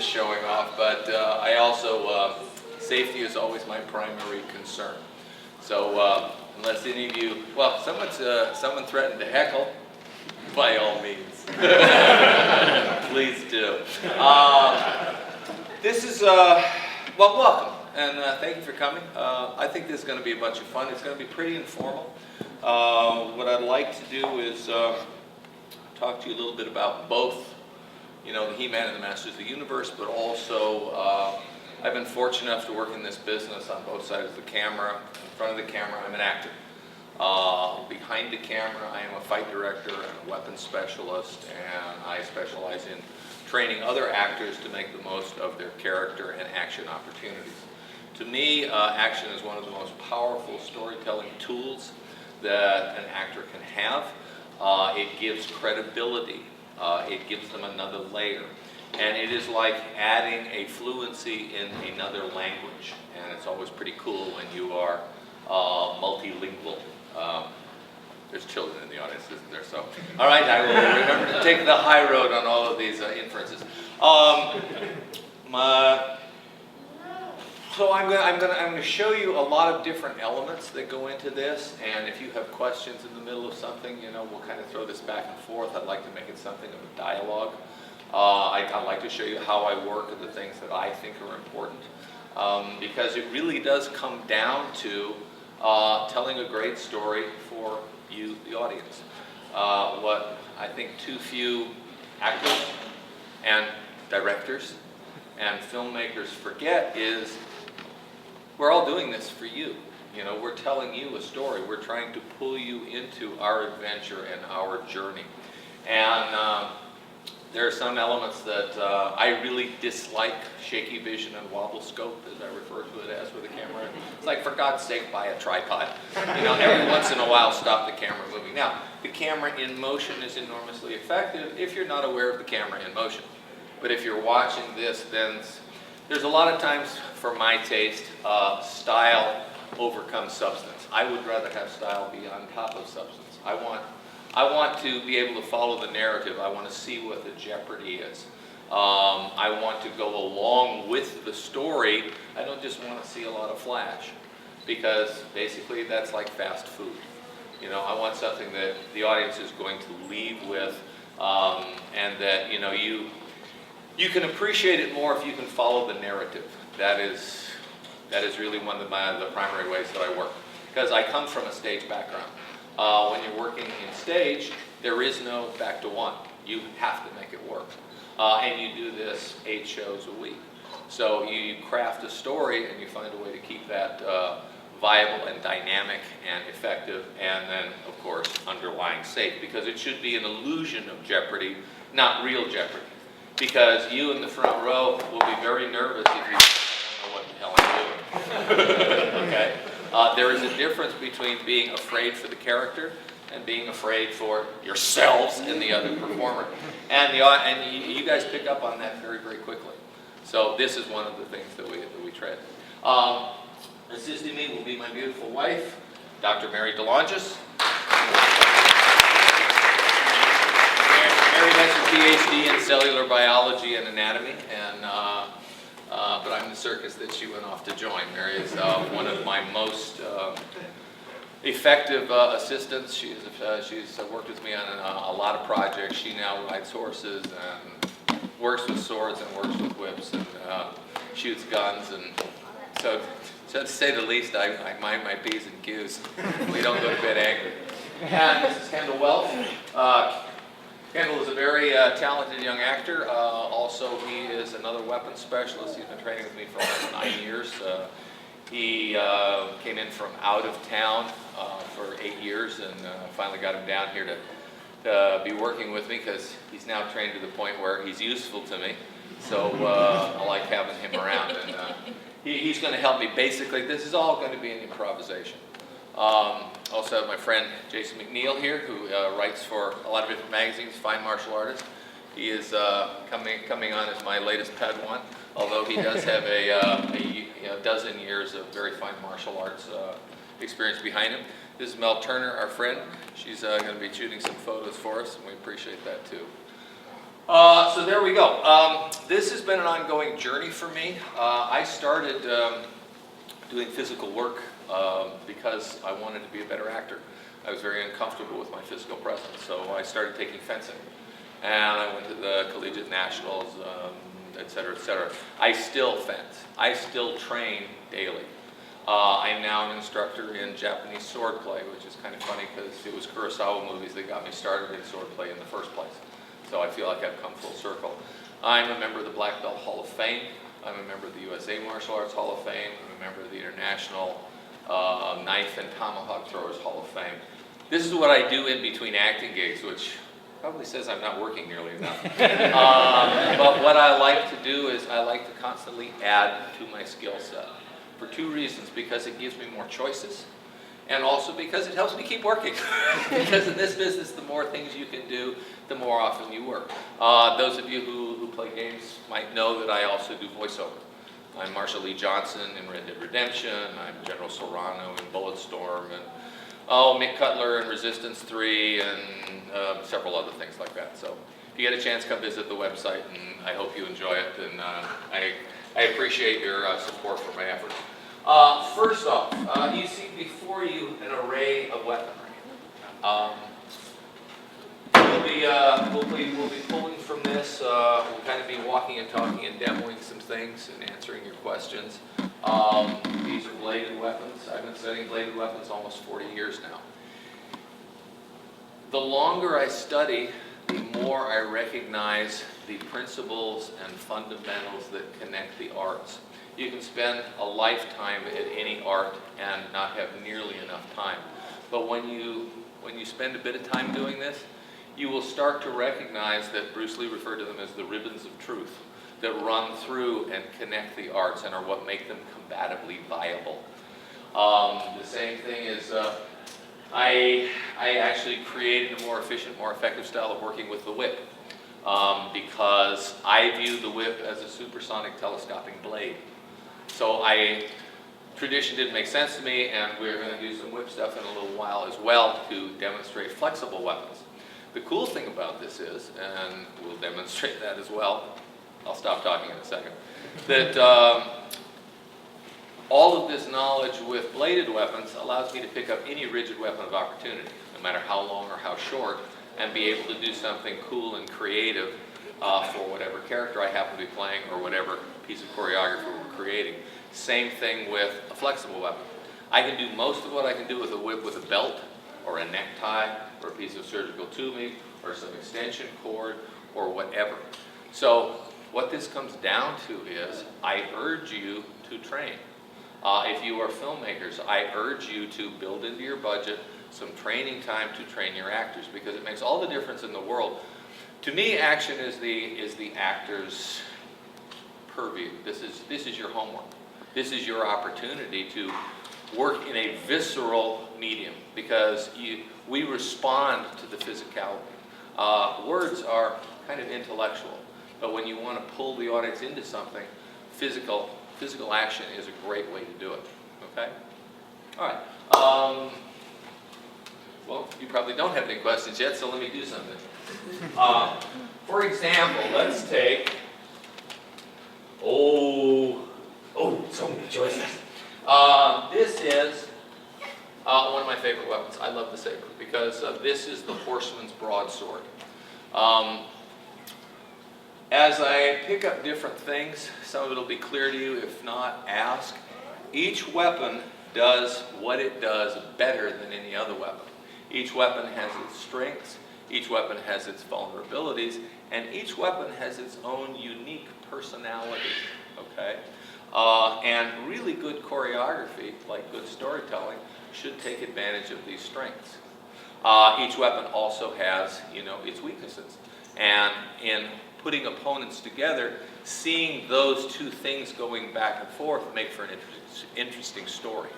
just showing off, but I also, safety is always my primary concern. So unless any of you, well, someone threatened to heckle, by all means, please do. This is, well, welcome, and thank you for coming. I think this is going to be a bunch of fun. It's going to be pretty informal. What I'd like to do is talk to you a little bit about both, you know, the He-Man and the Masters of the Universe, but also I've been fortunate enough to work in this business on both sides of the camera. In front of the camera, I'm an actor. Behind the camera, I am a fight director and a weapons specialist, and I specialize in training other actors to make the most of their character and action opportunities. To me, action is one of the most powerful storytelling tools that an actor can have. It gives credibility. It gives them another layer. And it is like adding a fluency in another language. And it's always pretty cool when you are multilingual. There's children in the audience, isn't there? So, all right, I will remember to take the high road on all of these inferences. So I'm going to show you a lot of different elements that go into this, and if you have questions in the middle of something, you know, we'll kind of throw this back and forth. I'd like to make it something of a dialogue. I'd like to show you how I work and the things that I think are important, because it really does come down to telling a great story for you, the audience. What I think too few actors and directors and filmmakers forget is we're all doing this for you. You know, we're telling you a story. We're trying to pull you into our adventure and our journey. And there are some elements that I really dislike: shaky vision and wobble scope, as I refer to it as with the camera. It's like, for God's sake, buy a tripod. You know, every once in a while, stop the camera moving. Now, the camera in motion is enormously effective if you're not aware of the camera in motion. But if you're watching this, then there's a lot of times, for my taste, style overcomes substance. I would rather have style be on top of substance. I want to be able to follow the narrative. I want to see what the jeopardy is. I want to go along with the story. I don't just want to see a lot of flash, because basically that's like fast food. You know, I want something that the audience is going to leave with, and that, you know, you can appreciate it more if you can follow the narrative. That is really one of the primary ways that I work, because I come from a stage background. When you're working in stage, there is no back to one. You have to make it work. And you do this 8 shows a week. So you craft a story and you find a way to keep that viable and dynamic and effective, and then, of course, underlying safe, because it should be an illusion of jeopardy, not real jeopardy. Because you in the front row will be very nervous if you don't know what the hell I'm doing. Okay? There is a difference between being afraid for the character and being afraid for yourselves and the other performer. And you guys pick up on that very, very quickly. So this is one of the things that we tread. Assisting me will be my beautiful wife, Dr. Mary DeLongis. Mary has a PhD in cellular biology and anatomy, and but I'm the circus that she went off to join. Mary is one of my most effective assistants. She's worked with me on a lot of projects. She now rides horses and works with swords and works with whips and shoots guns, and so to say the least, I mind my P's and Q's. We don't go to bed angry. And this is Kendall Welch. Kendall is a very talented young actor. Also, he is another weapons specialist. He's been training with me for almost 9 years. He came in from out of town for 8 years, and finally got him down here to be working with me, because he's now trained to the point where he's useful to me. So I like having him around, and he's going to help me. Basically, this is all going to be an improvisation. Also have my friend Jason McNeil here, who writes for a lot of different magazines, fine martial artist. He is coming on as my latest Padawan, although he does have a dozen years of very fine martial arts experience behind him. This is Mel Turner, our friend. She's going to be shooting some photos for us, and we appreciate that too. So there we go. This has been an ongoing journey for me. I started doing physical work because I wanted to be a better actor. I was very uncomfortable with my physical presence, so I started taking fencing. And I went to the collegiate nationals, et cetera, et cetera. I still fence. I still train daily. I'm now an instructor in Japanese swordplay, which is kind of funny because it was Kurosawa movies that got me started in swordplay in the first place. So I feel like I've come full circle. I'm a member of the Black Belt Hall of Fame. I'm a member of the USA Martial Arts Hall of Fame. I'm a member of the International Knife and Tomahawk Throwers Hall of Fame. This is what I do in between acting gigs, which probably says I'm not working nearly enough. But what I like to do is I like to constantly add to my skill set for two reasons. Because it gives me more choices, and also because it helps me keep working. Because in this business, the more things you can do, the more often you work. Those of you who play games might know that I also do voiceover. I'm Marshall Lee Johnson in Red Dead Redemption. I'm General Serrano in Bulletstorm, and Mick Cutler in Resistance 3, and several other things like that. So if you get a chance, come visit the website, and I hope you enjoy it, and I appreciate your support for my efforts. First off, you see before you an array of weaponry. We'll be pulling from this. We'll kind of be walking and talking and demoing some things and answering your questions. These are bladed weapons. I've been studying bladed weapons almost 40 years now. The longer I study, the more I recognize the principles and fundamentals that connect the arts. You can spend a lifetime at any art and not have nearly enough time. But when you spend a bit of time doing this, you will start to recognize that Bruce Lee referred to them as the ribbons of truth that run through and connect the arts and are what make them combatively viable. The same thing is, I actually created a more efficient, more effective style of working with the whip because I view the whip as a supersonic telescoping blade. So tradition didn't make sense to me, and we're going to do some whip stuff in a little while as well to demonstrate flexible weapons. The cool thing about this is, and we'll demonstrate that as well, I'll stop talking in a second, that all of this knowledge with bladed weapons allows me to pick up any rigid weapon of opportunity, no matter how long or how short, and be able to do something cool and creative for whatever character I happen to be playing or whatever piece of choreography we're creating. Same thing with a flexible weapon. I can do most of what I can do with a whip with a belt or a necktie or a piece of surgical tubing or some extension cord or whatever. So what this comes down to is I urge you to train. If you are filmmakers, I urge you to build into your budget some training time to train your actors, because it makes all the difference in the world. To me, action is the actor's purview. This is your homework. This is your opportunity to work in a visceral medium, because we respond to the physicality. Words are kind of intellectual, but when you want to pull the audience into something, physical action is a great way to do it. Okay? All right. Well, you probably don't have any questions yet, so let me do something. For example, let's take, so many choices. This is one of my favorite weapons. I love the saber because this is the horseman's broadsword. As I pick up different things, some of it will be clear to you. If not, ask. Each weapon does what it does better than any other weapon. Each weapon has its strengths, each weapon has its vulnerabilities, and each weapon has its own unique personality, okay? And really good choreography, like good storytelling, should take advantage of these strengths. Each weapon also has, its weaknesses. And in putting opponents together, seeing those two things going back and forth make for an interesting story.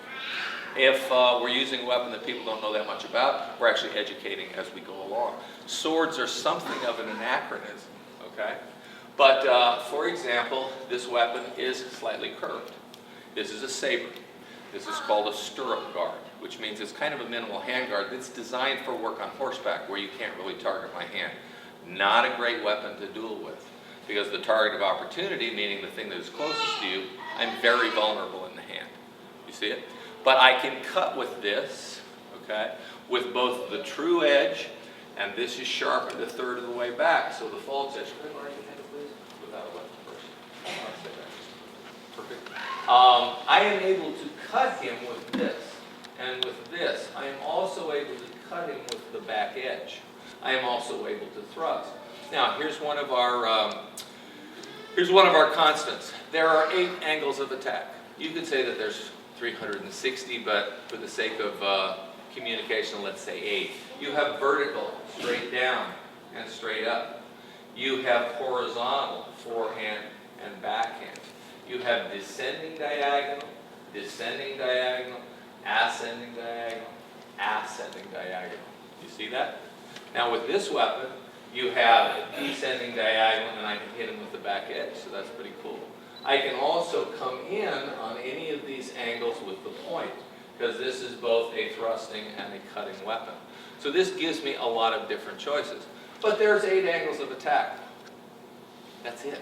If we're using a weapon that people don't know that much about, we're actually educating as we go along. Swords are something of an anachronism, okay? But for example, this weapon is slightly curved. This is a saber. This is called a stirrup guard, which means it's kind of a minimal handguard that's designed for work on horseback where you can't really target my hand. Not a great weapon to duel with, because the target of opportunity, meaning the thing that is closest to you, I'm very vulnerable in the hand. You see it? But I can cut with this, okay, with both the true edge, and this is sharpened a third of the way back, so the false edge. Can I borrow your hand, please? Without a weapon first. Perfect. I am able to cut him with this, and with this, I am also able to cut him with the back edge. I am also able to thrust. Now, here's one of our constants. There are 8 angles of attack. You could say that there's 360, but for the sake of communication, let's say 8. You have vertical, straight down, and straight up. You have horizontal, forehand and backhand. You have descending diagonal, ascending diagonal, ascending diagonal. You see that? Now with this weapon, you have a descending diagonal, and I can hit him with the back edge, so that's pretty cool. I can also come in on any of these angles with the point, because this is both a thrusting and a cutting weapon. So this gives me a lot of different choices. But there's 8 angles of attack. That's it.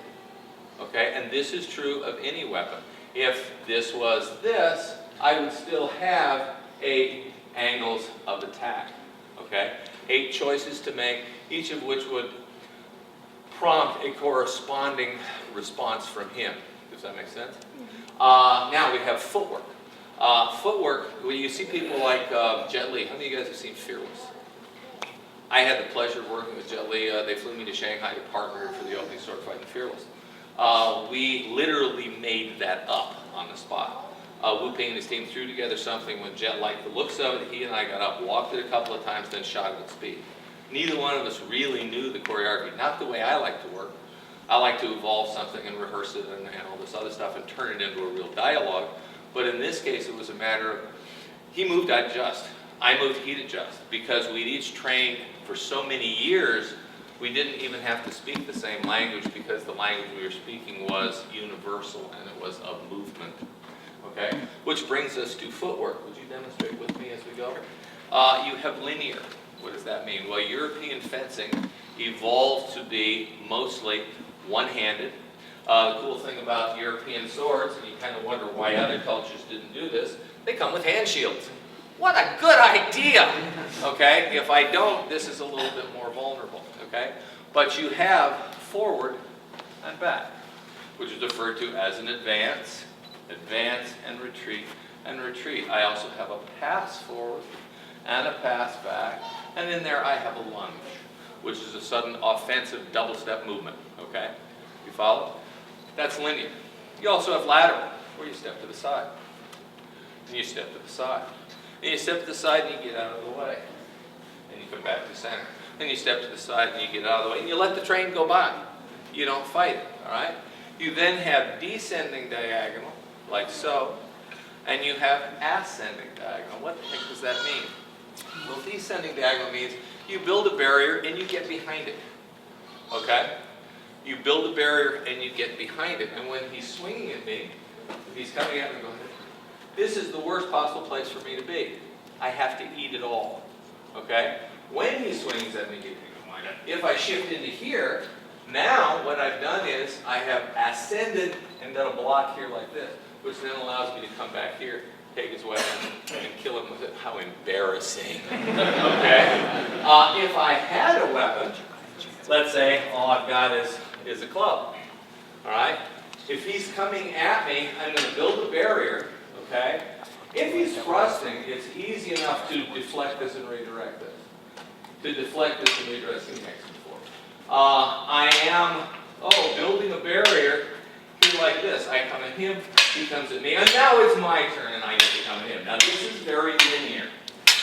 Okay, and this is true of any weapon. If this was this, I would still have 8 angles of attack. Okay, 8 choices to make, each of which would prompt a corresponding response from him. Does that make sense? Now we have footwork. Footwork, when you see people like Jet Li. How many of you guys have seen Fearless? I had the pleasure of working with Jet Li. They flew me to Shanghai to partner for the opening sword fight in Fearless. We literally made that up on the spot. Wu Ping and his team threw together something when Jet liked the looks of it. He and I got up, walked it a couple of times, then shot it at speed. Neither one of us really knew the choreography, not the way I like to work. I like to evolve something and rehearse it and all this other stuff and turn it into a real dialogue. But in this case, it was a matter of, he moved, I'd adjust. I moved, he'd adjust. Because we'd each trained for so many years, we didn't even have to speak the same language, because the language we were speaking was universal and it was of movement. Okay? Which brings us to footwork. Would you demonstrate with me as we go? You have linear. What does that mean? Well, European fencing evolved to be mostly one-handed. The cool thing about European swords, and you kind of wonder why other cultures didn't do this, they come with hand shields. What a good idea! Okay? If I don't, this is a little bit more vulnerable. Okay? But you have forward and back, which is referred to as an advance, and retreat, and retreat. I also have a pass forward and a pass back, and in there I have a lunge, which is a sudden offensive double-step movement. Okay? You follow? That's linear. You also have lateral, where you step to the side, and you step to the side. And you step to the side and you get out of the way, and you come back to center. Then you step to the side and you get out of the way, and you let the train go by. You don't fight it, all right? You then have descending diagonal, like so, and you have ascending diagonal. What the heck does that mean? Well, descending diagonal means you build a barrier and you get behind it, okay? You build a barrier and you get behind it, and when he's swinging at me, if he's coming at me going, this is the worst possible place for me to be. I have to eat it all, okay? When he swings at me, if I shift into here, now what I've done is I have ascended and done a block here like this, which then allows me to come back here, take his weapon, and kill him with it. How embarrassing, okay? If I had a weapon, let's say all I've got is a club, all right? If he's coming at me, I'm going to build a barrier, okay? If he's thrusting, it's easy enough to deflect this and redirect this. To deflect this and redirect this. I am, building a barrier here like this. I come at him, he comes at me, and now it's my turn and I get to come at him. Now this is very linear,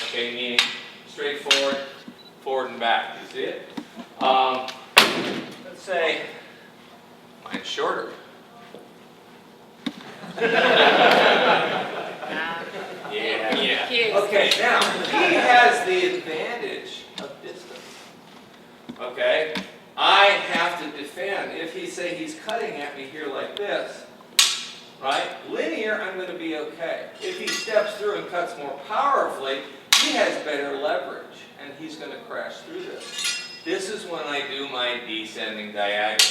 okay, meaning straightforward, forward and back. You see it? Let's say mine's shorter. Yeah. Okay, now he has the advantage of distance. Okay? I have to defend. If he's cutting at me here like this, right? Linear, I'm going to be okay. If he steps through and cuts more powerfully, he has better leverage, and he's going to crash through this. This is when I do my descending diagonal,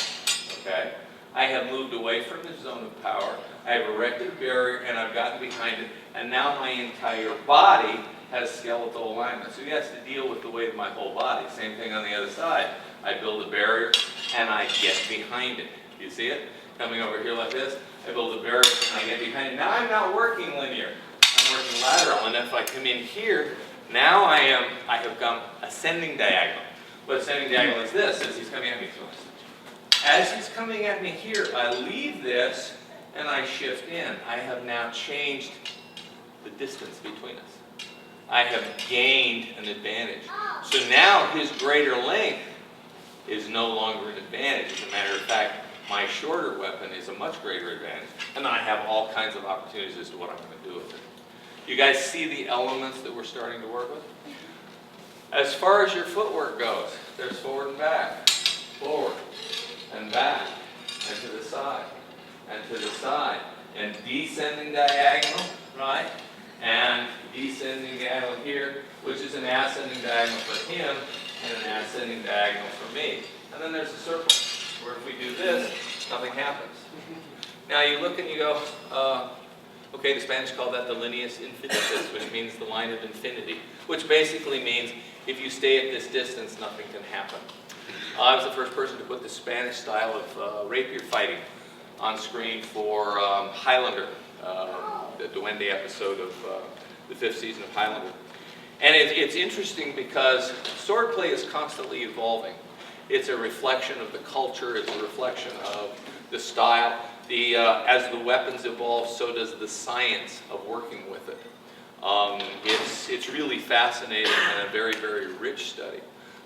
okay? I have moved away from the zone of power, I have erected a barrier, and I've gotten behind it, and now my entire body has skeletal alignment. So he has to deal with the weight of my whole body. Same thing on the other side. I build a barrier, and I get behind it. You see it? Coming over here like this, I build a barrier, and I get behind it. Now I'm not working linear, I'm working lateral, and if I come in here, now I have gone ascending diagonal. What ascending diagonal is this, as he's coming at me. As he's coming at me here, I leave this and I shift in. I have now changed the distance between us. I have gained an advantage. So now his greater length is no longer an advantage. As a matter of fact, my shorter weapon is a much greater advantage. And I have all kinds of opportunities as to what I'm going to do with it. You guys see the elements that we're starting to work with? As far as your footwork goes, there's forward and back, forward and back, and to the side, and to the side, and descending diagonal, right? And descending diagonal here, which is an ascending diagonal for him, and an ascending diagonal for me. And then there's a circle, where if we do this, nothing happens. Now you look and you go, okay, the Spanish call that the lineus infinitus, which means the line of infinity, which basically means if you stay at this distance, nothing can happen. I was the first person to put the Spanish style of rapier fighting on screen for Highlander, the Duende episode of the 5th season of Highlander. And it's interesting because swordplay is constantly evolving. It's a reflection of the culture, it's a reflection of the style. As the weapons evolve, so does the science of working with it. It's really fascinating and a very, very rich study.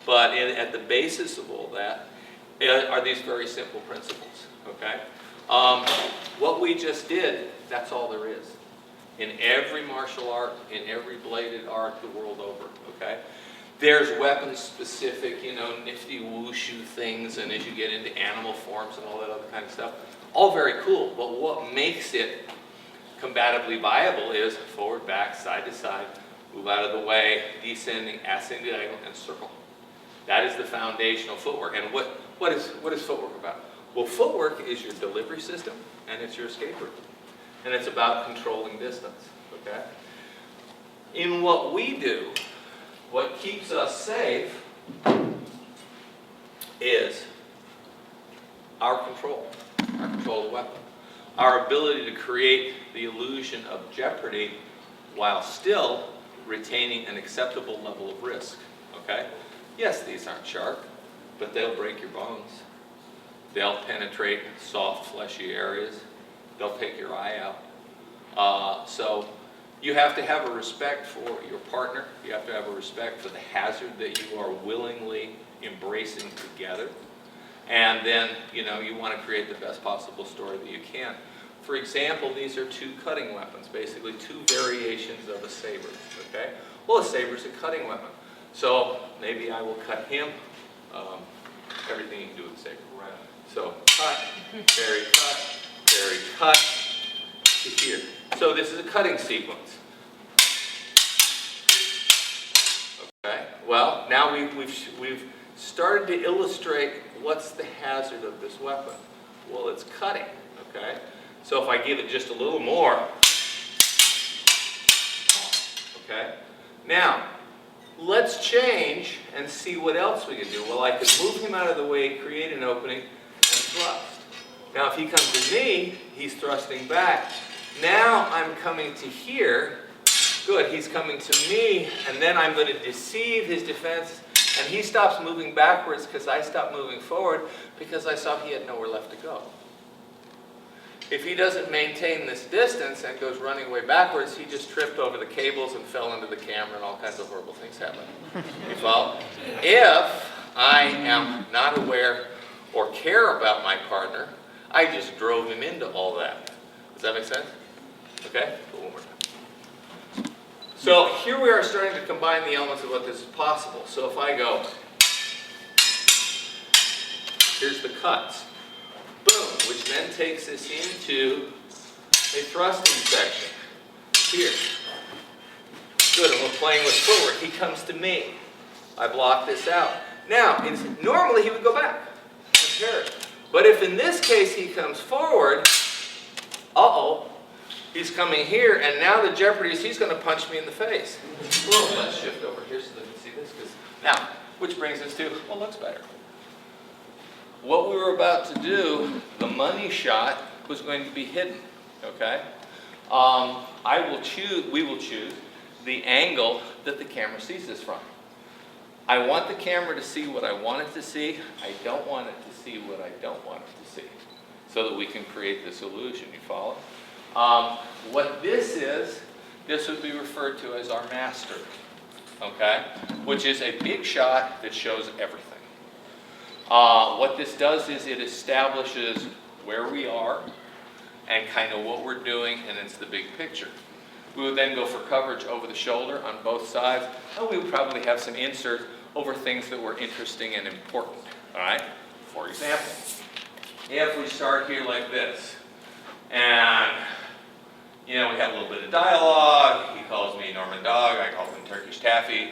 But at the basis of all that are these very simple principles, okay? What we just did, that's all there is. In every martial art, in every bladed art the world over, okay? There's weapon-specific, nifty wushu things, and as you get into animal forms and all that other kind of stuff, all very cool, but what makes it combatively viable is forward, back, side to side, move out of the way, descending, ascending diagonal, and circle. That is the foundational footwork. And what is footwork about? Well, footwork is your delivery system, and it's your escape route. And it's about controlling distance, okay? In what we do, what keeps us safe is our control of the weapon. Our ability to create the illusion of jeopardy while still retaining an acceptable level of risk, okay? Yes, these aren't sharp, but they'll break your bones. They'll penetrate soft, fleshy areas. They'll take your eye out. So you have to have a respect for your partner. You have to have a respect for the hazard that you are willingly embracing together. And then, you want to create the best possible story that you can. For example, these are two cutting weapons, basically two variations of a saber, okay? Well, a saber is a cutting weapon. So maybe I will cut him. Everything you can do with a saber, right? So cut, very cut, to here. So this is a cutting sequence. Okay. Well, now we've started to illustrate what's the hazard of this weapon. Well, it's cutting. Okay. So if I give it just a little more. Okay. Now, let's change and see what else we can do. Well, I could move him out of the way, create an opening, and thrust. Now, if he comes to me, he's thrusting back. Now I'm coming to here. Good, he's coming to me, and then I'm going to deceive his defense, and he stops moving backwards because I stopped moving forward because I saw he had nowhere left to go. If he doesn't maintain this distance and goes running way backwards, he just tripped over the cables and fell into the camera and all kinds of horrible things happen. You follow? If I am not aware or care about my partner, I just drove him into all that. Does that make sense? Okay? One more time. So here we are starting to combine the elements of what this is possible. So if I go, here's the cuts. Boom, which then takes us into a thrusting section. Here. Good, and we're playing with footwork. He comes to me. I block this out. Now, normally he would go back. Compare it. But if in this case he comes forward, he's coming here, and now the jeopardy is he's going to punch me in the face. Well, let's shift over here so they can see this. Now, which brings us to, well, looks better. What we were about to do, the money shot, was going to be hidden. Okay? We will choose the angle that the camera sees this from. I want the camera to see what I want it to see. I don't want it to see what I don't want it to see. So that we can create this illusion. You follow? What this is, this would be referred to as our master. Okay? Which is a big shot that shows everything. What this does is it establishes where we are and kind of what we're doing, and it's the big picture. We would then go for coverage over the shoulder on both sides, and we would probably have some inserts over things that were interesting and important. All right? For example, if we start here like this, and we have a little bit of dialogue. He calls me Norman Dog. I call him Turkish Taffy.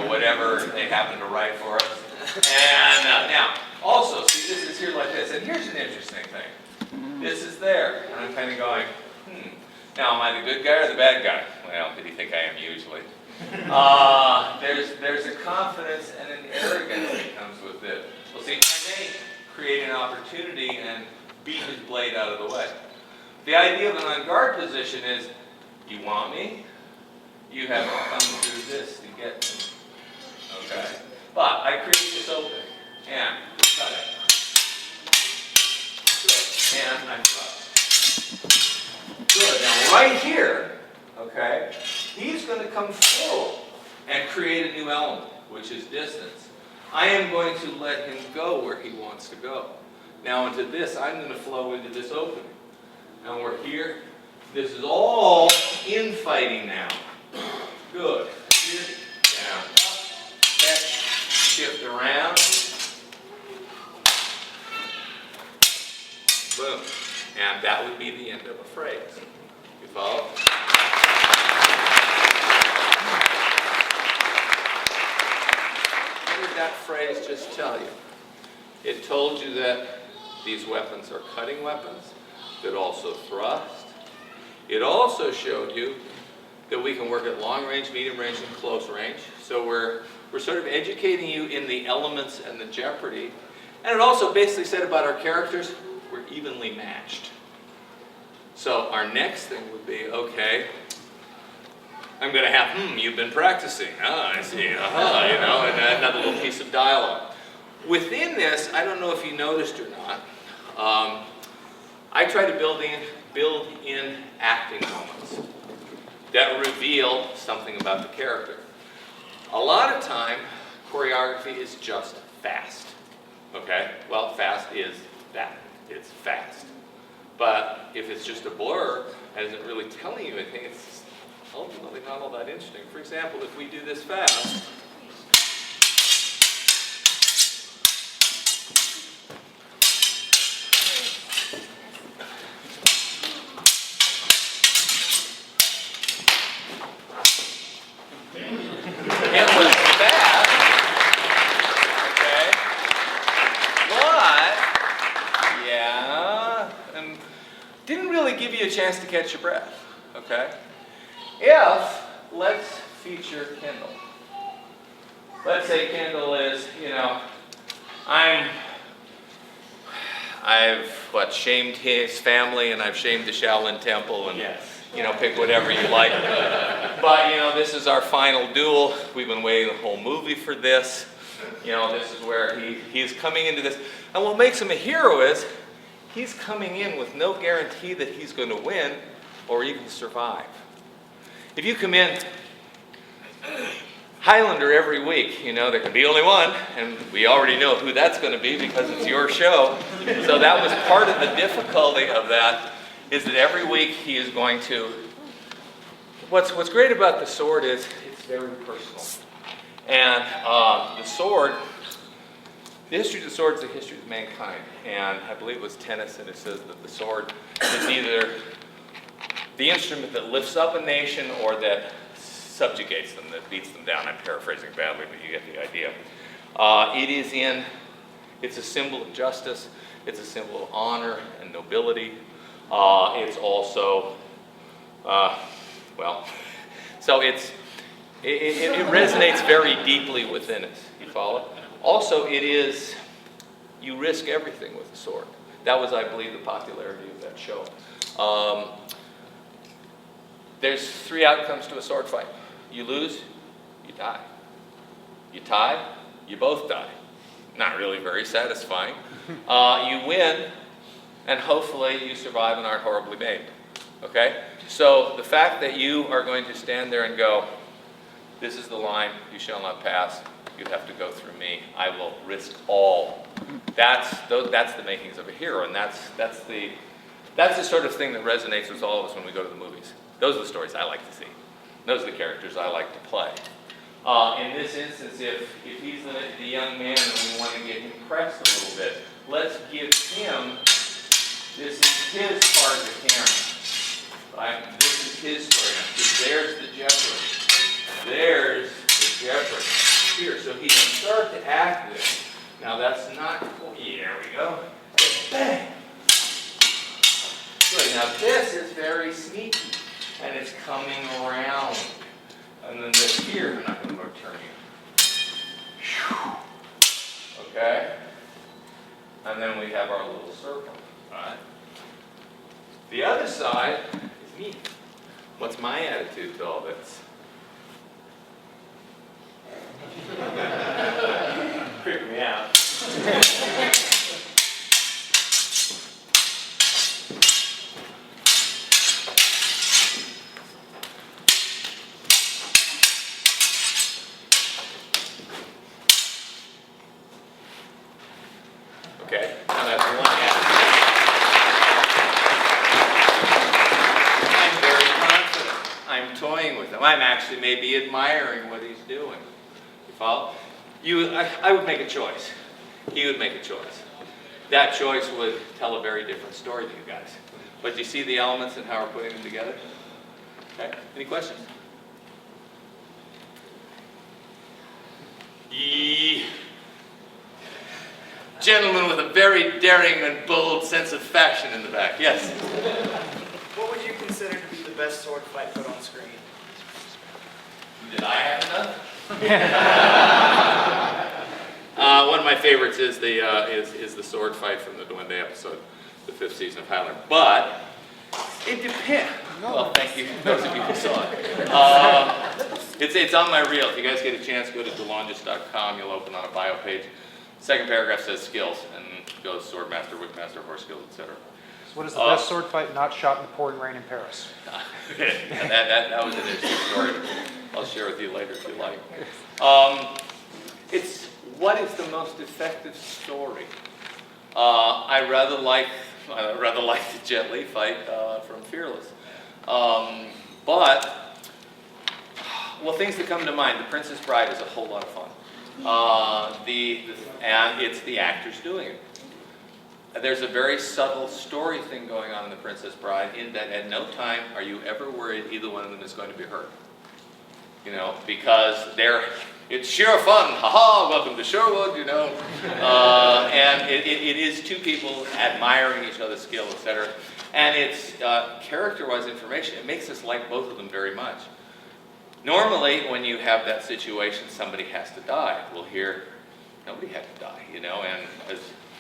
Whatever they happen to write for us. And now, also, see, this is here like this. And here's an interesting thing. This is there. And I'm kind of going, Now, am I the good guy or the bad guy? Well, who do you think I am usually? There's a confidence and an arrogance that comes with it. Well, see, I may create an opportunity and beat his blade out of the way. The idea of an on guard position is, you want me? You have to come through this to get me. Okay? But I create this opening, and cut it. Good. And I thrust. Good. Now right here, okay, he's going to come forward and create a new element, which is distance. I am going to let him go where he wants to go. Now into this, I'm going to flow into this opening. Now we're here. This is all infighting now. Good. Here, down, up, catch, shift around. Boom. And that would be the end of a phrase. You follow? What did that phrase just tell you? It told you that these weapons are cutting weapons that also thrust. It also showed you that we can work at long range, medium range, and close range. So we're sort of educating you in the elements and the jeopardy. And it also basically said about our characters, we're evenly matched. So our next thing would be, okay, I'm going to have, you've been practicing. I see, and another little piece of dialogue. Within this, I don't know if you noticed or not, I try to build in acting moments that reveal something about the character. A lot of time, choreography is just fast. Okay? Well, fast is that. It's fast. But if it's just a blur and isn't really telling you anything, it's ultimately not all that interesting. For example, if we do this fast, it was fast, okay? But, yeah, and didn't really give you a chance to catch your breath, okay? If, let's feature Kendall. Let's say Kendall is, I've shamed his family, and I've shamed the Shaolin Temple, and yes. Pick whatever you like. But this is our final duel. We've been waiting the whole movie for this. This is where he's coming into this. And what makes him a hero is he's coming in with no guarantee that he's going to win or even survive. If you come in Highlander every week, there can be only one, and we already know who that's going to be because it's your show. So that was part of the difficulty of that, is that every week he is going to... What's great about the sword is it's very personal. And the sword, the history of the sword is the history of mankind. And I believe it was Tennyson who says that the sword is either the instrument that lifts up a nation or that subjugates them, that beats them down. I'm paraphrasing badly, but you get the idea. It's a symbol of justice. It's a symbol of honor and nobility. It's also, so it resonates very deeply within us. You follow? Also, you risk everything with a sword. That was, I believe, the popularity of that show. There's 3 outcomes to a sword fight. You lose, you die. You tie, you both die. Not really very satisfying. You win, and hopefully you survive and aren't horribly maimed. Okay? So the fact that you are going to stand there and go, this is the line, you shall not pass, you have to go through me, I will risk all. That's the makings of a hero, and that's the sort of thing that resonates with all of us when we go to the movies. Those are the stories I like to see. Those are the characters I like to play. In this instance, if he's the young man and we want to get him pressed a little bit, let's give him, this is his part of the camera. Right? This is his story now. There's the jeopardy. There's the jeopardy. Here, so he can start to act this. Now that's not, there we go. Bang! Good, now this is very sneaky. And it's coming around. And then this here, I'm not going to turn you. Okay? And then we have our little circle. Right? The other side is me. What's my attitude to all this? Creep me out. Okay, now that's one attitude. I'm very confident. I'm toying with him. I'm actually maybe admiring what he's doing. You follow? I would make a choice. He would make a choice. That choice would tell a very different story to you guys. But do you see the elements and how we're putting them together? Okay, any questions? Gentleman with a very daring and bold sense of fashion in the back. Yes? What would you consider to be the best sword fight put on screen? Did I have enough? One of my favorites is the sword fight from the Duende episode, the 5th season of Highlander. But it depends. Well, thank you, those of you who saw it. It's on my reel. If you guys get a chance, go to Longis.com. You'll open on a bio page. Second paragraph says skills, and goes swordmaster, whipmaster, horse skills, etc. So what is the best sword fight not shot in the pouring rain in Paris? that was an interesting story. I'll share with you later if you like. It's what is the most effective story? I rather like the Jet Li fight from Fearless, but things that come to mind. The Princess Bride is a whole lot of fun. And it's the actors doing it. There's a very subtle story thing going on in The Princess Bride in that at no time are you ever worried either one of them is going to be hurt. You know, because it's sheer fun. Ha-ha, welcome to Sherwood, you know. And it is two people admiring each other's skill, etc. And it's character-wise information. It makes us like both of them very much. Normally, when you have that situation, somebody has to die. Well, here, nobody had to die, you know,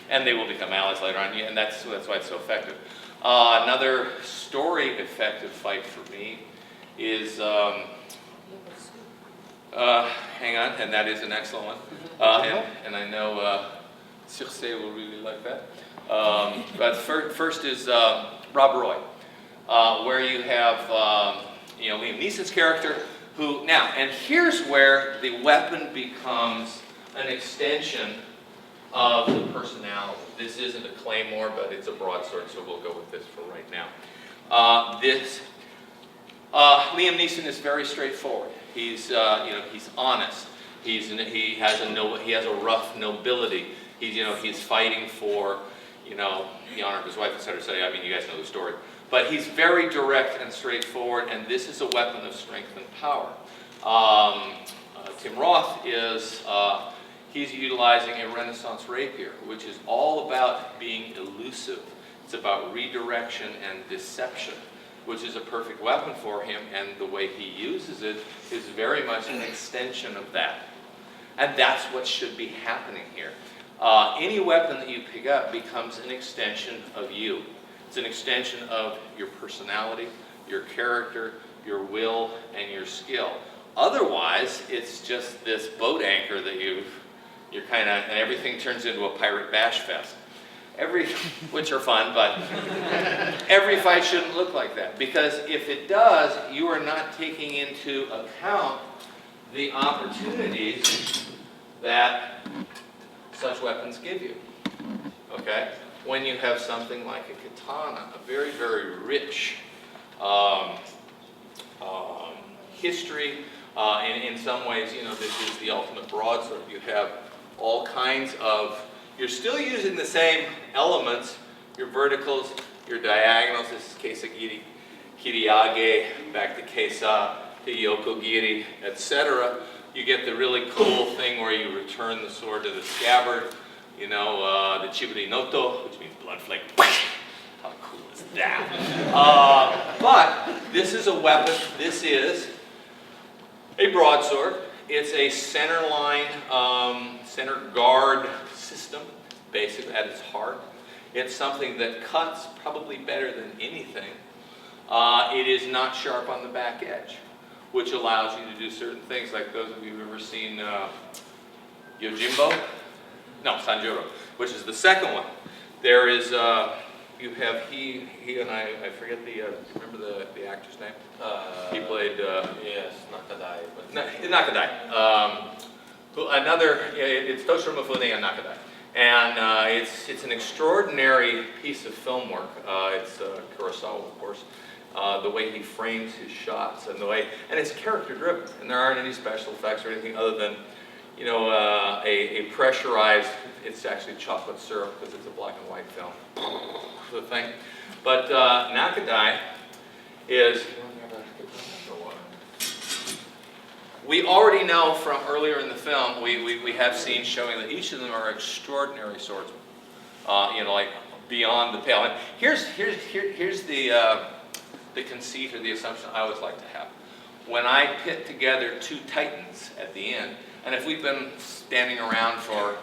and they will become allies later on, and that's why it's so effective. Another story effective fight for me is, hang on, and that is an excellent one. And I know Circe will really like that. But first is Rob Roy, where you have Liam Neeson's character, who now, and here's where the weapon becomes an extension of the personality. This isn't a claymore, but it's a broadsword, so we'll go with this for right now. Liam Neeson is very straightforward. He's honest. He has a rough nobility. He's fighting for the honor of his wife, etc. So I mean, you guys know the story. But he's very direct and straightforward, and this is a weapon of strength and power. Tim Roth is he's utilizing a Renaissance rapier, which is all about being elusive. It's about redirection and deception, which is a perfect weapon for him, and the way he uses it is very much an extension of that. And that's what should be happening here. Any weapon that you pick up becomes an extension of you. It's an extension of your personality, your character, your will, and your skill. Otherwise, it's just this boat anchor that you're kind of, and everything turns into a pirate bash fest. Which are fun, but every fight shouldn't look like that. Because if it does, you are not taking into account the opportunities that such weapons give you. Okay? When you have something like a katana, a very, very rich history. In some ways, you know, this is the ultimate broadsword. You have all kinds of, you're still using the same elements, your verticals, your diagonals. This is Keisagiri, Kiriage, back to Keisa, to Yokogiri, etc. You get the really cool thing where you return the sword to the scabbard, you know, the Chiburi Noto, which means blood flake. How cool is that? But this is a weapon. This is a broadsword. It's a center line, center guard system, basically at its heart. It's something that cuts probably better than anything. It is not sharp on the back edge, which allows you to do certain things, like those of you who've ever seen Yojimbo? No, Sanjuro, which is the second one. There is, you have he and I forget the, remember the actor's name? He played... yes, Nakadai. Nakadai. Another, it's Toshiro Mifune and Nakadai. And it's an extraordinary piece of film work. It's Kurosawa, of course. The way he frames his shots and the way, and it's character driven. And there aren't any special effects or anything other than, you know, a pressurized, it's actually chocolate syrup because it's a black and white film, the thing. But Nakadai is, we already know from earlier in the film, we have scenes showing that each of them are extraordinary swordsmen, you know, like beyond the pale. And here's the conceit or the assumption I always like to have. When I pit together two titans at the end, and if we've been standing around for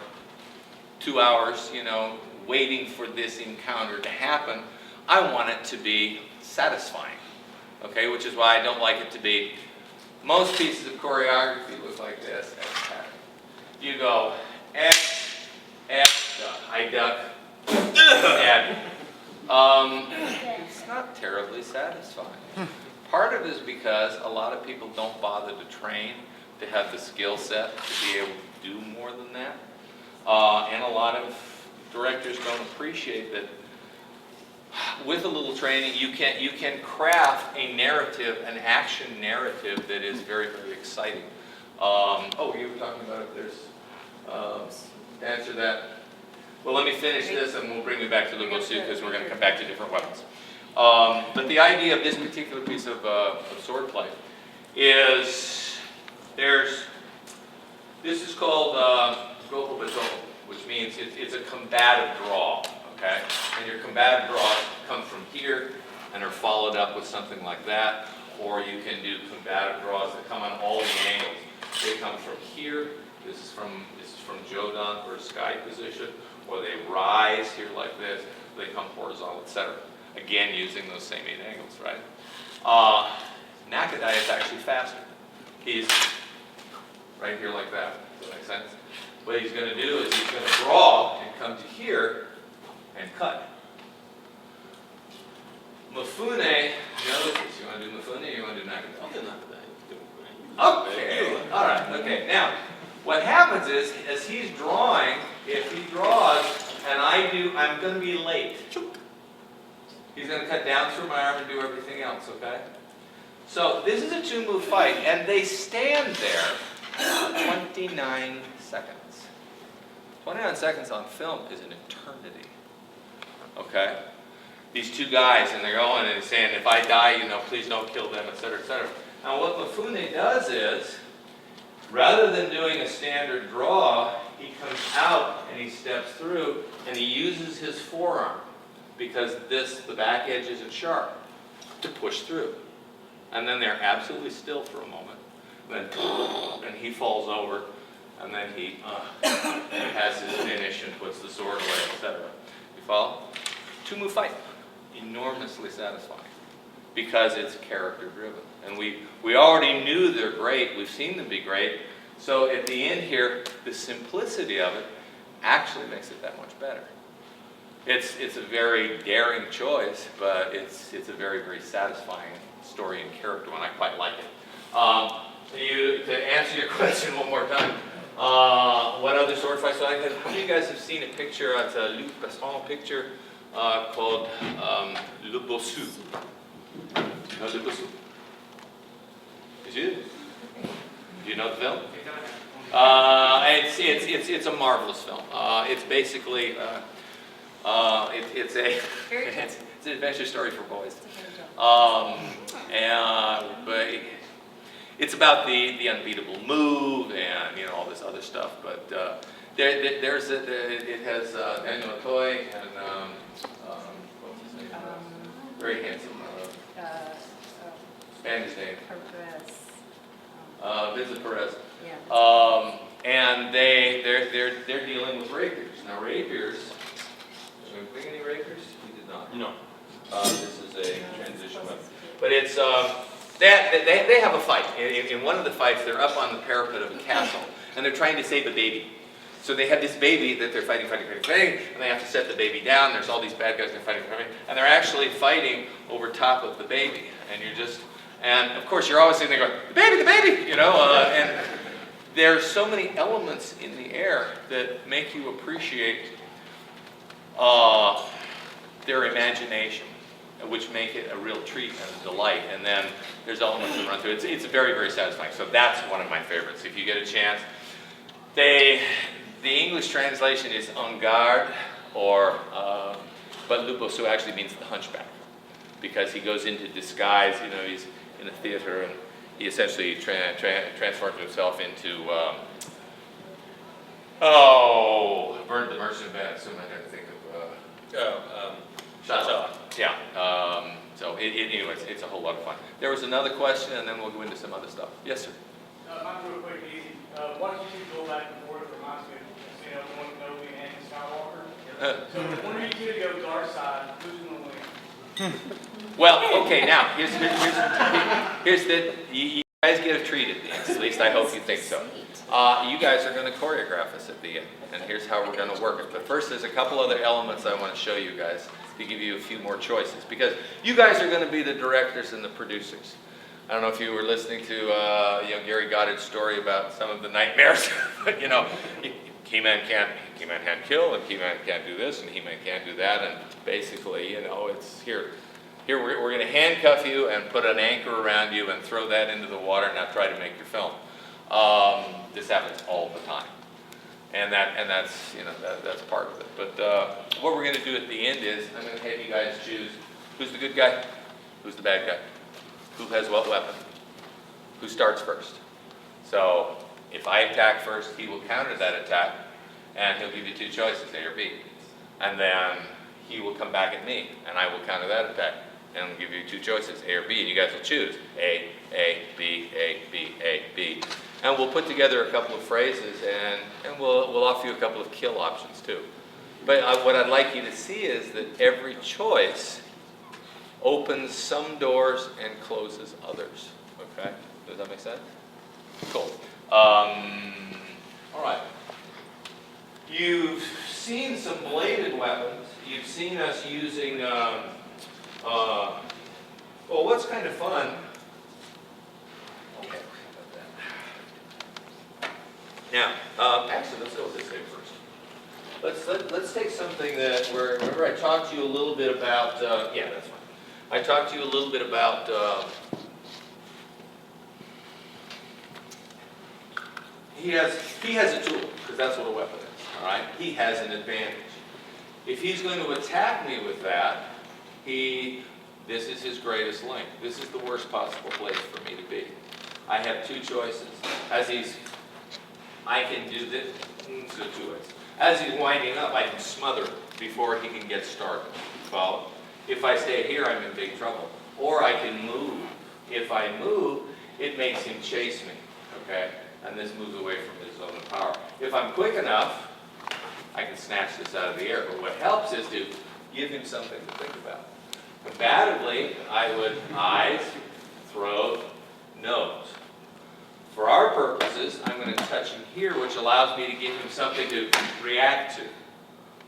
2 hours, you know, waiting for this encounter to happen, I want it to be satisfying, okay? Which is why I don't like it to be, most pieces of choreography look like this. You go, X, duck, I duck, and it's not terribly satisfying. Part of it is because a lot of people don't bother to train to have the skill set to be able to do more than that. And a lot of directors don't appreciate that with a little training you can craft a narrative, an action narrative that is very, very exciting. Oh, you were talking about if there's, to answer that. Well, let me finish this and we'll bring you back to the Bosu because we're going to come back to different weapons. But the idea of this particular piece of swordplay is this is called Goho Beto, which means it's a combative draw, okay? And your combative draws come from here and are followed up with something like that, or you can do combative draws that come on all the angles. They come from here, this is from Jodan or sky position, or they rise here like this, they come horizontal, etc. Again, using those same 8 angles, right? Nakadai is actually faster. He's right here like that. Does that make sense? What he's going to do is he's going to draw and come to here and cut. Mifune, you want to do Mifune or you want to do Nakadai? I'll do Nakadai. Okay, all right, okay. Now, what happens is, as he's drawing, if he draws and I'm going to be late. He's going to cut down through my arm and do everything else, okay? So this is a 2-move fight, and they stand there 29 seconds. 29 seconds on film is an eternity, okay? These two guys, and they're going and saying, if I die, you know, please don't kill them, etc., etc. Now what Mifune does is, rather than doing a standard draw, he comes out and he steps through and he uses his forearm because the back edge isn't sharp to push through. And then they're absolutely still for a moment. And he falls over and then he has his finish and puts the sword away, etc. You follow? 2-move fight. Enormously satisfying because it's character driven. And we already knew they're great. We've seen them be great. So at the end here, the simplicity of it actually makes it that much better. It's a very daring choice, but it's a very, very satisfying story and character one. I quite like it. To answer your question one more time, what other sword fights? So how many of you guys have seen a picture? It's a Luc Besson picture called Le Bossu. No, Le Bossu. Is it? Do you know the film? It's a marvelous film. It's basically it's an adventure story for boys. But it's about the unbeatable move and all this other stuff. But it has Daniel Auteuil and what's his name? Very handsome Spanish name. Vincent Perez. Yeah. And they're dealing with rapiers. Now rapiers. Did we bring any rapiers? We did not. No. This is a transition weapon. But it's they have a fight. In one of the fights, they're up on the parapet of a castle, and they're trying to save a baby. So they have this baby that they're fighting, and they have to set the baby down. There's all these bad guys they're fighting, and they're actually fighting over top of the baby. And of course, you're always sitting there going, the baby, and there's so many elements in the air that make you appreciate their imagination, which make it a real treat and a delight. And then there's elements that run through it. It's very, very satisfying. So that's one of my favorites. If you get a chance, the English translation is En Garde, but Le Bossu actually means the hunchback, because he goes into disguise. He's in a theater, and he essentially transforms himself into Bernard the Merchant of Venice. I'm not going to think of Shylock. Yeah. So anyways, it's a whole lot of fun. There was another question, and then we'll go into some other stuff. Yes, sir. Mine's real quick and easy. Watching you go back and forth reminds me of, one Kenobi and Skywalker. So if one of you two go dark side, who's going to win? Well, okay. Now here's you guys get a treat at the end. At least I hope you think so. You guys are going to choreograph us at the end, and here's how we're going to work it. But first, there's a couple other elements I want to show you guys to give you a few more choices, because you guys are going to be the directors and the producers. I don't know if you were listening to Gary Goddard's story about some of the nightmares, but He-Man can't kill, and He-Man can't do this, and He-Man can't do that, and basically, it's here. Here we're going to handcuff you and put an anchor around you and throw that into the water. Now try to make your film. This happens all the time, and that's part of it. But what we're going to do at the end is I'm going to have you guys choose who's the good guy, who's the bad guy, who has what weapon, who starts first. So if I attack first, he will counter that attack, and he'll give you two choices, A or B, and then he will come back at me, and I will counter that attack, and give you two choices, A or B, and you guys will choose A, B, A, B, A, B. And we'll put together a couple of phrases, and we'll offer you a couple of kill options too. But what I'd like you to see is that every choice opens some doors and closes others. Okay? Does that make sense? Cool. All right. You've seen some bladed weapons. You've seen us using, well, what's kind of fun? Okay. Now, actually, let's go with this thing first. Let's take something that remember I talked to you a little bit about, yeah, that's fine. I talked to you a little bit about he has a tool, because that's what a weapon is, all right? He has an advantage. If he's going to attack me with that, this is his greatest link. This is the worst possible place for me to be. I have two choices. I can do this. So two ways. As he's winding up, I can smother before he can get started. Follow? If I stay here, I'm in big trouble. Or I can move. If I move, it makes him chase me. Okay? And this moves away from his zone of power. If I'm quick enough, I can snatch this out of the air. But what helps is to give him something to think about. Combatively, I would eyes, throat, nose. For our purposes, I'm going to touch him here, which allows me to give him something to react to.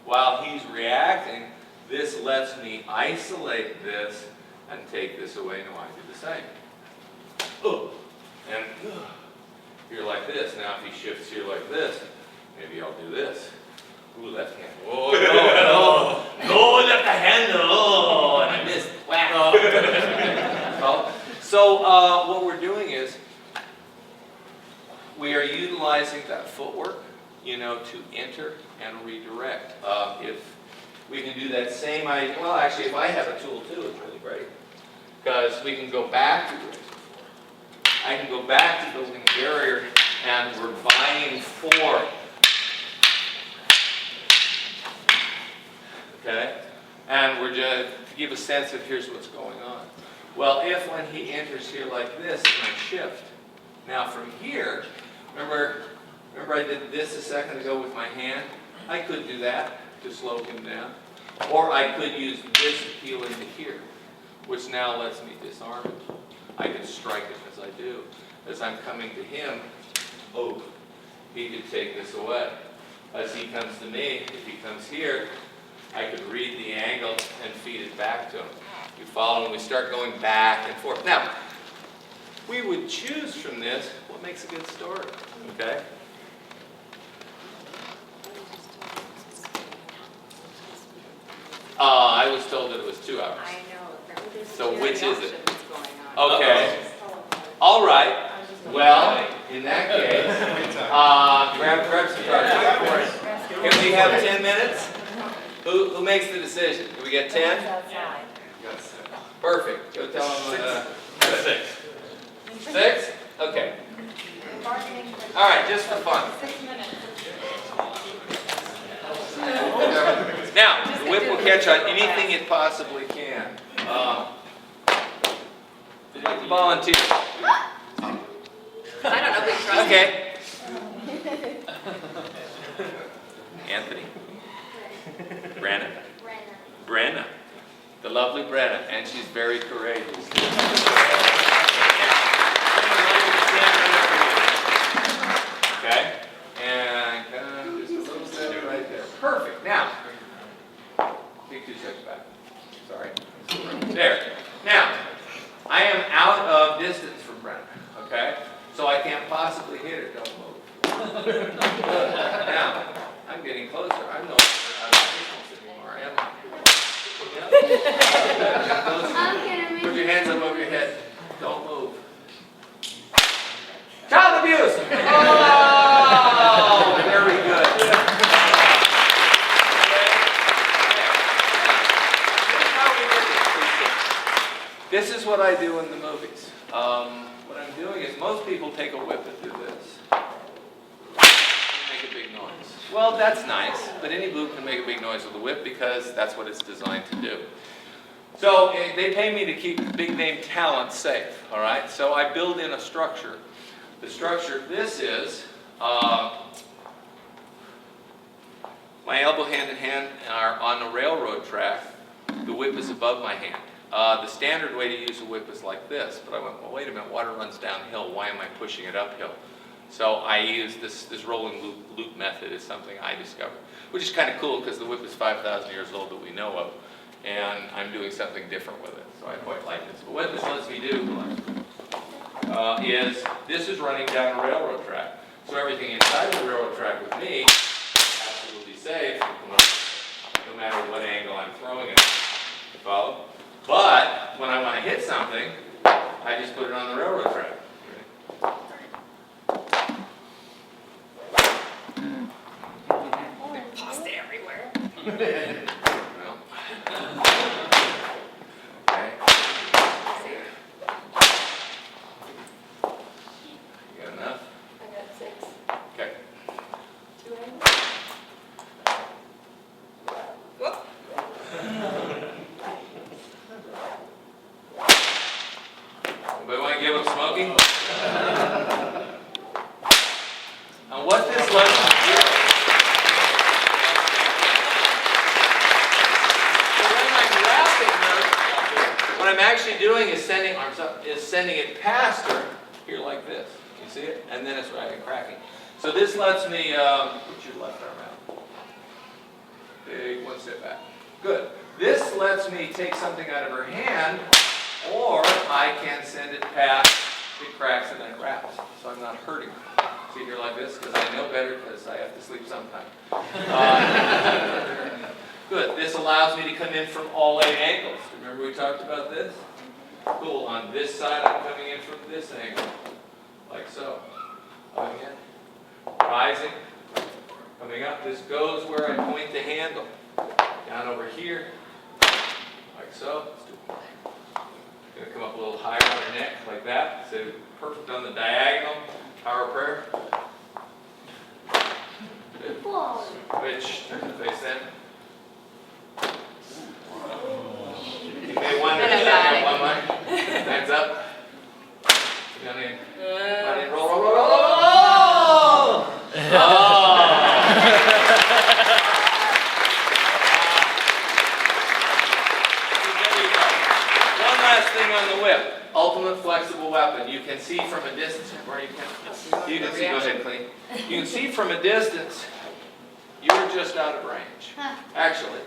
While he's reacting, this lets me isolate this and take this away. No, I do the same. And here like this. Now if he shifts here like this, maybe I'll do this. Ooh, left hand. Oh, no, left hand. Oh, and I missed. Whack. So what we're doing is we are utilizing that footwork, to enter and redirect. If we can do that same idea, well, actually, if I have a tool too, it's really great. Because we can go back to it. I can go back to building a barrier, and we're vying for. Okay? And we're just to give a sense of here's what's going on. Well, if when he enters here like this, and I shift. Now from here, remember I did this a second ago with my hand? I could do that to slow him down. Or I could use this to peel into here, which now lets me disarm it. I can strike him as I do. As I'm coming to him, he could take this away. As he comes to me, if he comes here, I could read the angle and feed it back to him. You follow, and we start going back and forth. Now, we would choose from this what makes a good story, okay? I was told that it was 2 hours. I know. So which is it? Going on. Okay. All right. Well, in that case, grab some cards. Can we have 10 minutes? Who makes the decision? Can we get 10? Outside. Perfect. Go tell them 6. 6? Okay. Bargaining for All right, just for fun. 6 minutes. Now, the whip will catch on anything it possibly can. Would you like to volunteer? I don't know who trusts Okay. Anthony. Brenna. Brenna. The lovely Brenna. And she's very courageous. Okay? And come just a little step right there. Perfect. Now, take 2 steps back. Sorry. There. Now, I am out of distance from Brenna. Okay? So I can't possibly hit her. Don't move. Now, I'm getting closer. I'm no longer out of distance anymore, am I? Yep. Put your hands up over your head. Don't move. Child abuse! Oh, very good. This is what I do in the movies. What I'm doing is most people take a whip and do this. Make a big noise. Well, that's nice, but any boot can make a big noise with a whip because that's what it's designed to do. So they pay me to keep big name talent safe, all right? So I build in a structure. The structure, this is my elbow hand in hand are on the railroad track. The whip is above my hand. The standard way to use a whip is like this, but I went, well, wait a minute, water runs downhill. Why am I pushing it uphill? So I use this rolling loop method is something I discovered, which is kind of cool because the whip is 5,000 years old that we know of, and I'm doing something different with it. So I quite like this. But what this lets me do is this is running down a railroad track. So everything inside the railroad track with me is absolutely safe, no matter what angle I'm throwing it. You follow? But when I want to hit something, I just put it on the railroad track. Pasta everywhere. Well, okay. You got enough? I got 6. Okay. 2 angles. smoking. And what this lets me do, so when I'm wrapping her, what I'm actually doing is sending arms up, is sending it past her here like this. You see it? And then it's right and cracking. So this lets me put your left arm out. Big one step back. Good. This lets me take something out of her hand, or I can send it past, it cracks and then it wraps. So I'm not hurting her. See here like this, because I know better because I have to sleep sometime. Good. This allows me to come in from all 8 angles. Remember we talked about this? Cool. On this side, I'm coming in from this angle, like so. Coming in, rising, coming up. This goes where I point the handle. Down over here, like so. Gonna come up a little higher on her neck, like that. So perfect on the diagonal. Power prayer. Good. Which, turn the face in. You may wonder if I got one more. Hands up. Down in. Down in. Roll, roll, roll, roll, roll, roll! One last thing on the whip. Ultimate flexible weapon. You can see from a distance. Where you can see. Go ahead, clean. You can see from a distance. You were just out of range. Actually,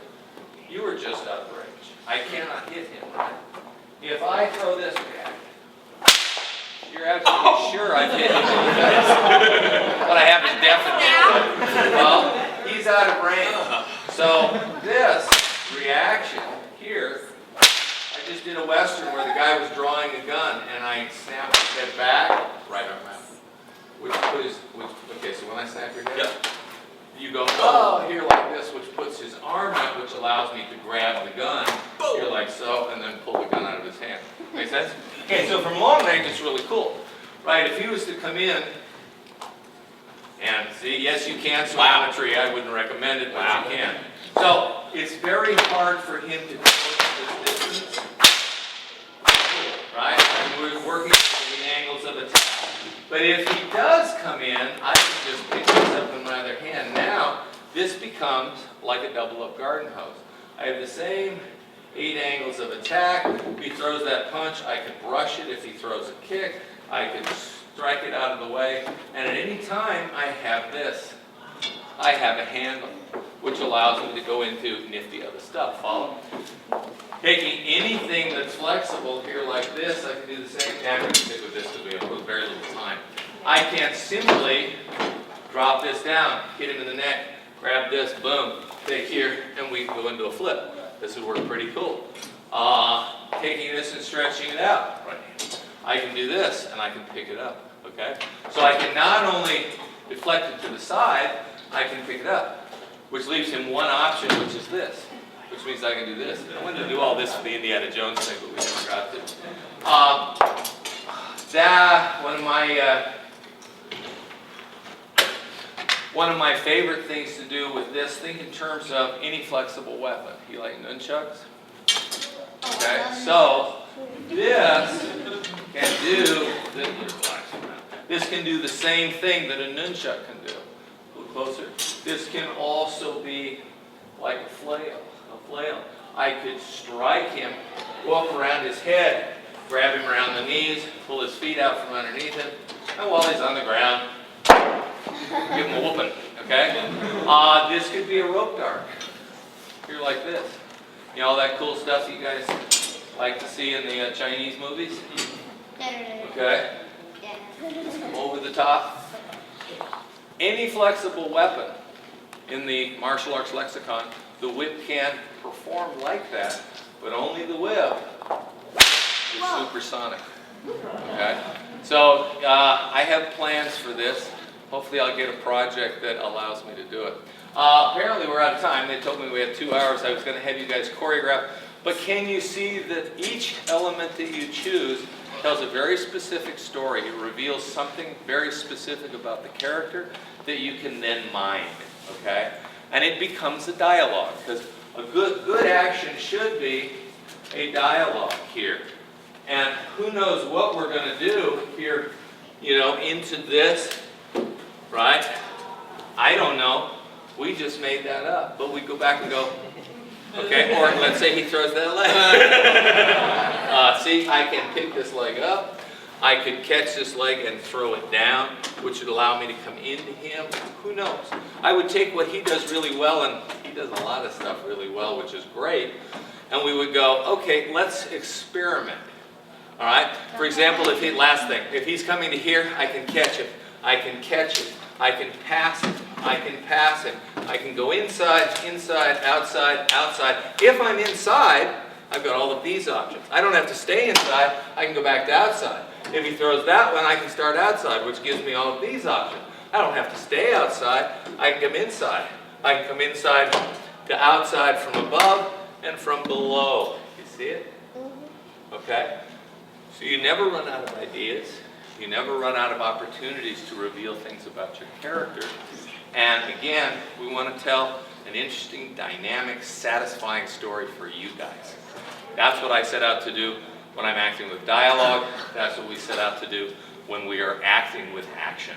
you were just out of range. I cannot hit him. Right? If I throw this back, you're absolutely sure I've hit him. What I have is definitely. Well, he's out of range. So this reaction here. I just did a Western where the guy was drawing a gun and I snapped his head back, right arm out. Okay, so when I snap your head, you go, oh, here like this, which puts his arm out, which allows me to grab the gun, here like so, and then pull the gun out of his hand. Make sense? Okay, so from long range, it's really cool. Right, if he was to come in, and see, yes, you can swing on a tree. I wouldn't recommend it, but you can. So, it's very hard for him to go this distance. Right? And we're working with the angles of attack. But if he does come in, I can just pick this up in my other hand. Now, this becomes like a double-up garden hose. I have the same 8 angles of attack. If he throws that punch, I can brush it. If he throws a kick, I can strike it out of the way. And at any time, I have this. I have a handle, which allows me to go into nifty other stuff. Follow? Taking anything that's flexible here like this, I can do the same. I'm going to stick with this because we have very little time. I can simply drop this down, hit him in the neck, grab this, boom, take here, and we go into a flip. This would work pretty cool. Taking this and stretching it out. Right. I can do this, and I can pick it up. Okay? So I can not only deflect it to the side, I can pick it up, which leaves him one option, which is this. Which means I can do this. I wanted to do all this for the Indiana Jones thing, but we never got to. One of my favorite things to do with this, think in terms of any flexible weapon. You like nunchucks? Okay, so this can do, this can do the same thing that a nunchuck can do. A little closer. This can also be like a flail. I could strike him, go up around his head, grab him around the knees, pull his feet out from underneath him, and while he's on the ground, give him a whooping, okay? This could be a rope dart, here like this. You know all that cool stuff you guys like to see in the Chinese movies? Okay? Over the top. Any flexible weapon in the martial arts lexicon, the whip can perform like that, but only the whip is supersonic. Okay? So I have plans for this. Hopefully I'll get a project that allows me to do it. Apparently we're out of time. They told me we had 2 hours. I was going to have you guys choreograph. But can you see that each element that you choose tells a very specific story? It reveals something very specific about the character that you can then mine. Okay? And it becomes a dialogue, because a good action should be a dialogue here. And who knows what we're going to do here, you know, into this, right? I don't know. We just made that up. But we go back and go, okay, or let's say he throws that leg. See, I can pick this leg up. I could catch this leg and throw it down, which would allow me to come into him. Who knows? I would take what he does really well, and he does a lot of stuff really well, which is great, and we would go, okay, let's experiment. All right? For example, if he's coming to here, I can catch him. I can catch him. I can pass him. I can pass him. I can go inside, inside, outside, outside. If I'm inside, I've got all of these options. I don't have to stay inside. I can go back to outside. If he throws that one, I can start outside, which gives me all of these options. I don't have to stay outside. I can come inside. I can come inside to outside from above and from below. You see it? Okay? So you never run out of ideas. You never run out of opportunities to reveal things about your character. And again, we want to tell an interesting, dynamic, satisfying story for you guys. That's what I set out to do when I'm acting with dialogue. That's what we set out to do when we are acting with action.